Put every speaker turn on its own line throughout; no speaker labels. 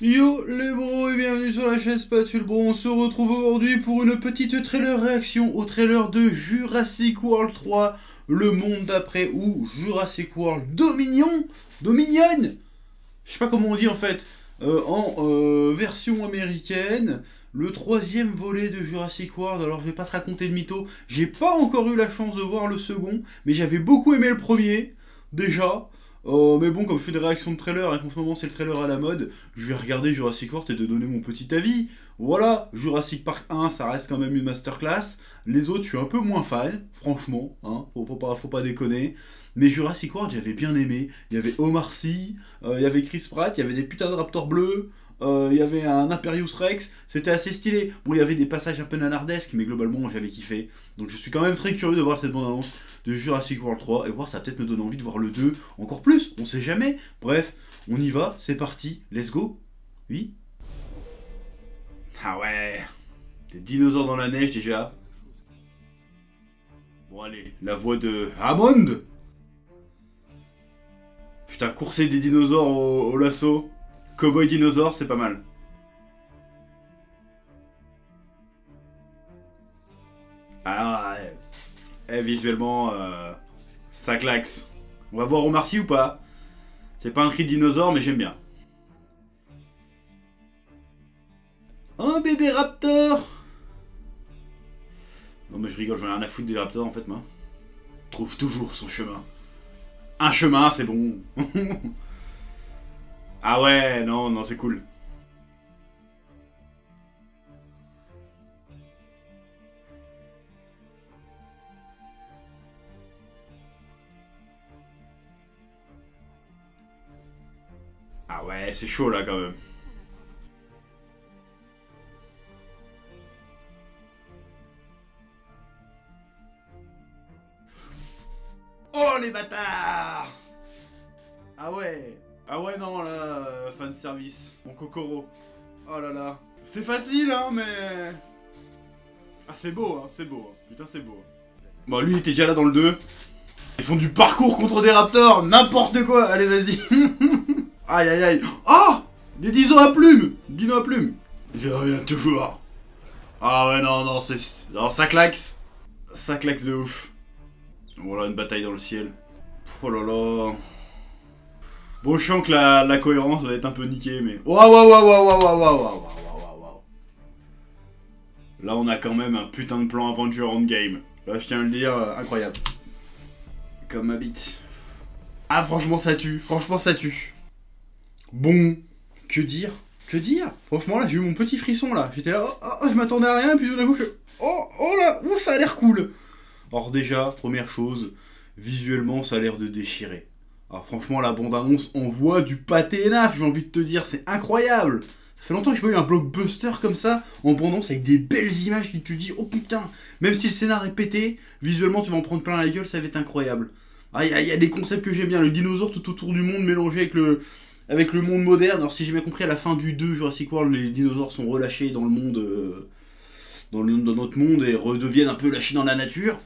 Yo les bros et bienvenue sur la chaîne Spatule Bro, on se retrouve aujourd'hui pour une petite trailer réaction au trailer de Jurassic World 3, le monde d'après ou Jurassic World Dominion, je sais pas comment on dit en fait, en version américaine, le troisième volet de Jurassic World. Alors je vais pas te raconter de mytho, j'ai pas encore eu la chance de voir le second, mais j'avais beaucoup aimé le premier, déjà. Mais bon, comme je fais des réactions de trailer et qu'en ce moment c'est le trailer à la mode, je vais regarder Jurassic World et de donner mon petit avis. Voilà, Jurassic Park 1, ça reste quand même une masterclass. Les autres, je suis un peu moins fan, franchement, hein, faut pas déconner. Mais Jurassic World, j'avais bien aimé. Il y avait Omar Sy, il y avait Chris Pratt, il y avait des putains de raptors bleus, il y avait un Imperius Rex, c'était assez stylé. Bon, il y avait des passages un peu nanardesques, mais globalement, j'avais kiffé. Donc je suis quand même très curieux de voir cette bande-annonce de Jurassic World 3 et voir, ça va peut-être me donner envie de voir le 2 encore plus, on sait jamais. Bref, on y va, c'est parti, let's go. Oui. Ah ouais, des dinosaures dans la neige déjà. Bon allez, la voix de Hammond. Putain, courser des dinosaures au lasso. Cowboy dinosaure, c'est pas mal. Ah ouais. Eh, visuellement, ça claque. On va voir Omar Sy ou pas. C'est pas un cri de dinosaure, mais j'aime bien. Un bébé raptor. Non mais je rigole, j'en ai rien à foutre des raptors en fait, moi. Trouve toujours son chemin. Un chemin, c'est bon. Ah ouais, non, non, c'est cool. Ah ouais, c'est chaud là quand même. Oh les bâtards. Ah ouais. Ah ouais, non, là, fan service. Mon Kokoro. Oh là là. C'est facile, hein, mais... Ah, c'est beau, hein, c'est beau. Hein. Putain, c'est beau. Bon, lui, il était déjà là dans le 2. Ils font du parcours contre des raptors, n'importe quoi. Allez, vas-y. Aïe, aïe, aïe. Oh, des dinos à plumes. Dinos à plumes. Je reviens toujours. Ah ouais, non, non, c'est... Non, ça claque. Ça claque de ouf. Voilà, une bataille dans le ciel. Oh là là. Bon, je sens que la cohérence va être un peu niquée, mais... Waouh, waouh, waouh, waouh, waouh, waouh, waouh, waouh, waouh, waouh. Là, on a quand même un putain de plan Avenger Endgame. Là, je tiens à le dire, incroyable. Comme ma bite. Ah, franchement, ça tue. Franchement, ça tue. Bon, que dire? Que dire? Franchement, là, j'ai eu mon petit frisson, là. J'étais là, oh, oh, je m'attendais à rien, puis tout d'un coup, je... Oh, oh là, ouf, ça a l'air cool. Alors déjà, première chose, visuellement, ça a l'air de déchirer. Alors franchement, la bande-annonce envoie du pâté énaf, j'ai envie de te dire, c'est incroyable. Ça fait longtemps que j'ai pas eu un blockbuster comme ça, en bande-annonce, avec des belles images qui te disent, oh putain, même si le scénar est pété, visuellement tu vas en prendre plein la gueule, ça va être incroyable. Ah, y a des concepts que j'aime bien, le dinosaure tout autour du monde mélangé avec le monde moderne. Alors si j'ai bien compris, à la fin du 2 Jurassic World, les dinosaures sont relâchés dans le monde, dans notre monde et redeviennent un peu lâchés dans la nature.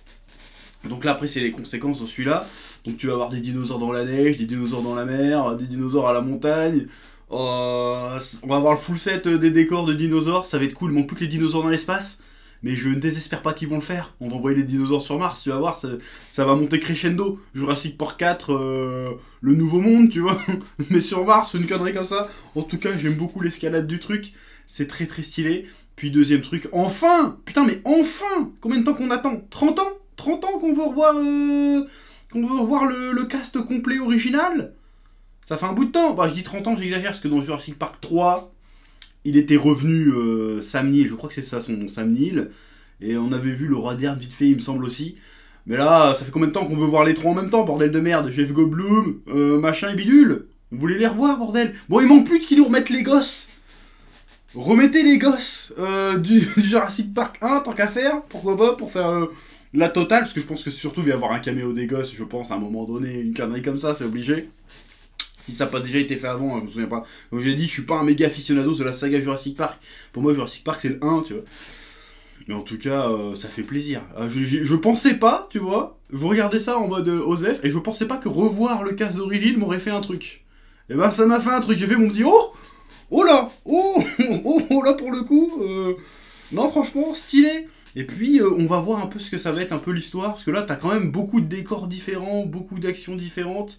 Donc là après c'est les conséquences de celui-là. Donc tu vas avoir des dinosaures dans la neige, des dinosaures dans la mer, des dinosaures à la montagne. On va avoir le full set des décors de dinosaures, ça va être cool. Il manque plus que les dinosaures dans l'espace. Mais je ne désespère pas qu'ils vont le faire. On va envoyer les dinosaures sur Mars, tu vas voir, ça va monter crescendo. Jurassic Park 4, le nouveau monde, tu vois. Mais sur Mars, une connerie comme ça. En tout cas, j'aime beaucoup l'escalade du truc. C'est très très stylé. Puis deuxième truc, enfin. Putain, mais enfin. Combien de temps qu'on attend? 30 ans 30 ans qu'on veut revoir, le cast complet original. Ça fait un bout de temps. Bah, je dis 30 ans, j'exagère, parce que dans Jurassic Park 3, il était revenu Sam Neill, je crois que c'est ça son nom, Sam Neill. Et on avait vu le roi d'Erne vite fait, il me semble aussi. Mais là, ça fait combien de temps qu'on veut voir les trois en même temps, bordel de merde? Jeff Goldblum, machin et bidule. On voulait les revoir, bordel. Bon, il manque plus qu'ils nous remettent les gosses. Remettez les gosses du Jurassic Park 1, tant qu'à faire. Pourquoi pas, pour faire... la totale, parce que je pense que surtout il va y avoir un caméo des gosses, je pense, à un moment donné, une connerie comme ça, c'est obligé. Si ça n'a pas déjà été fait avant, je me souviens pas. Donc j'ai dit, je suis pas un méga aficionado de la saga Jurassic Park. Pour moi, Jurassic Park, c'est le 1, tu vois. Mais en tout cas, ça fait plaisir. Je pensais pas, tu vois, vous regardez ça en mode Osef, et je pensais pas que revoir le cast d'origine m'aurait fait un truc. Et ben ça m'a fait un truc, j'ai fait mon petit, oh Oh là, oh là pour le coup, non franchement stylé. Et puis on va voir un peu ce que ça va être un peu l'histoire, parce que là t'as quand même beaucoup de décors différents, beaucoup d'actions différentes.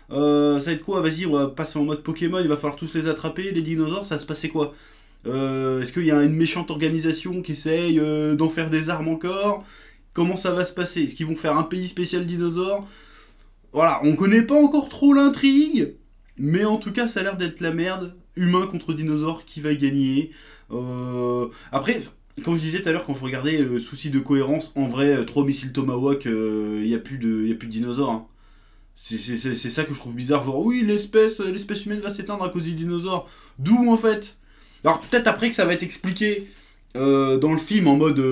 Ça va être quoi? Vas-y, on va passer en mode Pokémon, il va falloir tous les attraper, les dinosaures, ça va se passer quoi? Est-ce qu'il y a une méchante organisation qui essaye d'en faire des armes encore? Comment ça va se passer? Est-ce qu'ils vont faire un pays spécial dinosaure? Voilà, on connaît pas encore trop l'intrigue, mais en tout cas ça a l'air d'être la merde. Humain contre dinosaure, qui va gagner? Après, comme je disais tout à l'heure, quand je regardais le souci de cohérence, en vrai, 3 missiles Tomahawk, il n'y a, y a plus de dinosaures. Hein. C'est ça que je trouve bizarre. Genre, oui, l'espèce humaine va s'éteindre à cause des dinosaures. D'où en fait? Alors, peut-être après que ça va être expliqué dans le film en mode.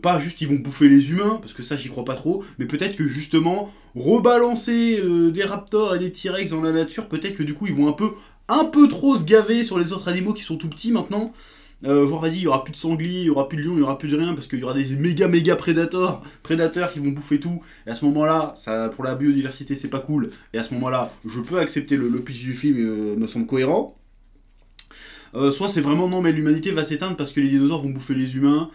Pas juste ils vont bouffer les humains, parce que ça j'y crois pas trop, mais peut-être que justement, rebalancer des raptors et des T-Rex dans la nature, peut-être que du coup ils vont un peu trop se gaver sur les autres animaux qui sont tout petits maintenant. Genre vas-y, il y aura plus de sangliers, il y aura plus de lions, il y aura plus de rien parce qu'il y aura des méga prédateurs qui vont bouffer tout. Et à ce moment-là, ça pour la biodiversité c'est pas cool. Et à ce moment-là, je peux accepter le pitch du film me semble cohérent. Soit c'est vraiment non mais l'humanité va s'éteindre parce que les dinosaures vont bouffer les humains.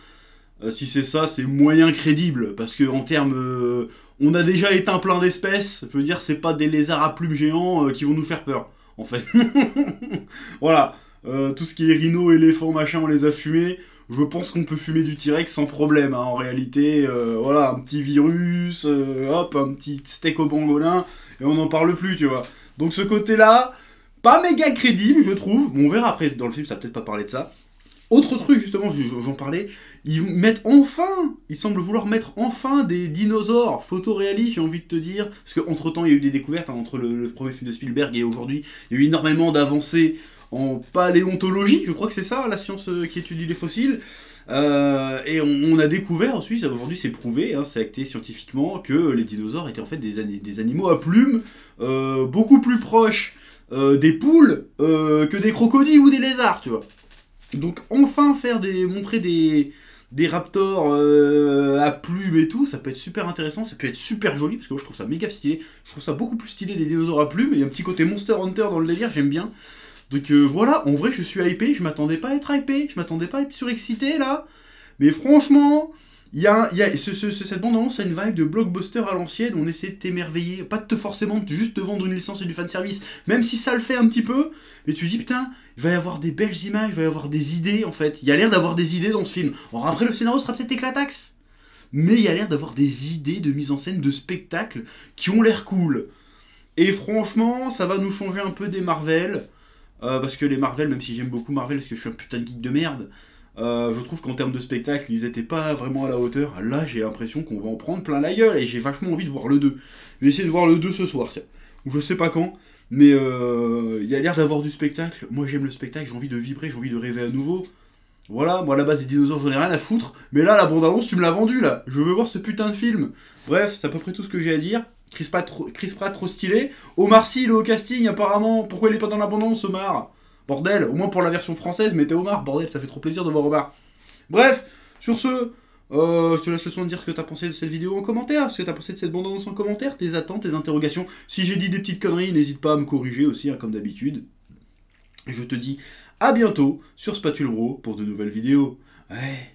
Si c'est ça, c'est moyen crédible parce que en termes on a déjà éteint plein d'espèces. Je veux dire, c'est pas des lézards à plumes géants qui vont nous faire peur en fait. Voilà. Tout ce qui est rhino, éléphant, machin, on les a fumés. Je pense qu'on peut fumer du T-Rex sans problème. Hein. En réalité, voilà, un petit virus, hop, un petit steak au pangolin, et on n'en parle plus, tu vois. Donc ce côté-là, pas méga crédible, je trouve. Bon, on verra après, dans le film, ça va peut-être pas parler de ça. Autre truc, justement, j'en parlais, ils semblent vouloir mettre enfin des dinosaures photoréalistes, j'ai envie de te dire. Parce qu'entre temps, il y a eu des découvertes, hein, entre le premier film de Spielberg et aujourd'hui, il y a eu énormément d'avancées en paléontologie, je crois que c'est ça, la science qui étudie les fossiles. Et on a découvert ensuite, aujourd'hui c'est prouvé, hein, c'est acté scientifiquement, que les dinosaures étaient en fait des animaux à plumes, beaucoup plus proches des poules que des crocodiles ou des lézards, tu vois. Donc enfin montrer des raptors à plumes et tout, ça peut être super intéressant, ça peut être super joli, parce que moi je trouve ça méga stylé. Je trouve ça beaucoup plus stylé des dinosaures à plumes, il y a un petit côté Monster Hunter dans le délire, j'aime bien. Donc voilà, en vrai je suis hypé, je m'attendais pas à être hypé, je m'attendais pas à être surexcité là. Mais franchement, cette bande-annonce a une vibe de blockbuster à l'ancienne, on essaie de t'émerveiller, pas de juste te vendre une licence et du fanservice, même si ça le fait un petit peu, mais tu te dis putain, il va y avoir des belles images, il va y avoir des idées en fait, il y a l'air d'avoir des idées dans ce film. Alors après le scénario sera peut-être éclataxe, mais il y a l'air d'avoir des idées de mise en scène, de spectacle, qui ont l'air cool. Et franchement, ça va nous changer un peu des Marvel. Parce que les Marvel, même si j'aime beaucoup Marvel parce que je suis un putain de geek de merde, je trouve qu'en termes de spectacle, ils étaient pas vraiment à la hauteur. Là, j'ai l'impression qu'on va en prendre plein la gueule et j'ai vachement envie de voir le 2. Je vais essayer de voir le 2 ce soir, tiens. Ou je sais pas quand, mais il y a l'air d'avoir du spectacle. Moi, j'aime le spectacle, j'ai envie de vibrer, j'ai envie de rêver à nouveau. Voilà, moi à la base des dinosaures, j'en ai rien à foutre. Mais là, la bande-annonce, tu me l'as vendu là. Je veux voir ce putain de film. Bref, c'est à peu près tout ce que j'ai à dire. Chris Pratt trop stylé. Omar Sy, il est au casting apparemment. Pourquoi il est pas dans l'abondance, Omar? Bordel, au moins pour la version française, mettez Omar. Bordel, ça fait trop plaisir de voir Omar. Bref, sur ce, je te laisse le soin de dire ce que t'as pensé de cette vidéo en commentaire. Ce que t'as pensé de cette bande-annonce en commentaire. Tes attentes, tes interrogations. Si j'ai dit des petites conneries, n'hésite pas à me corriger aussi, hein, comme d'habitude. Je te dis à bientôt sur Spatule Bro pour de nouvelles vidéos. Ouais.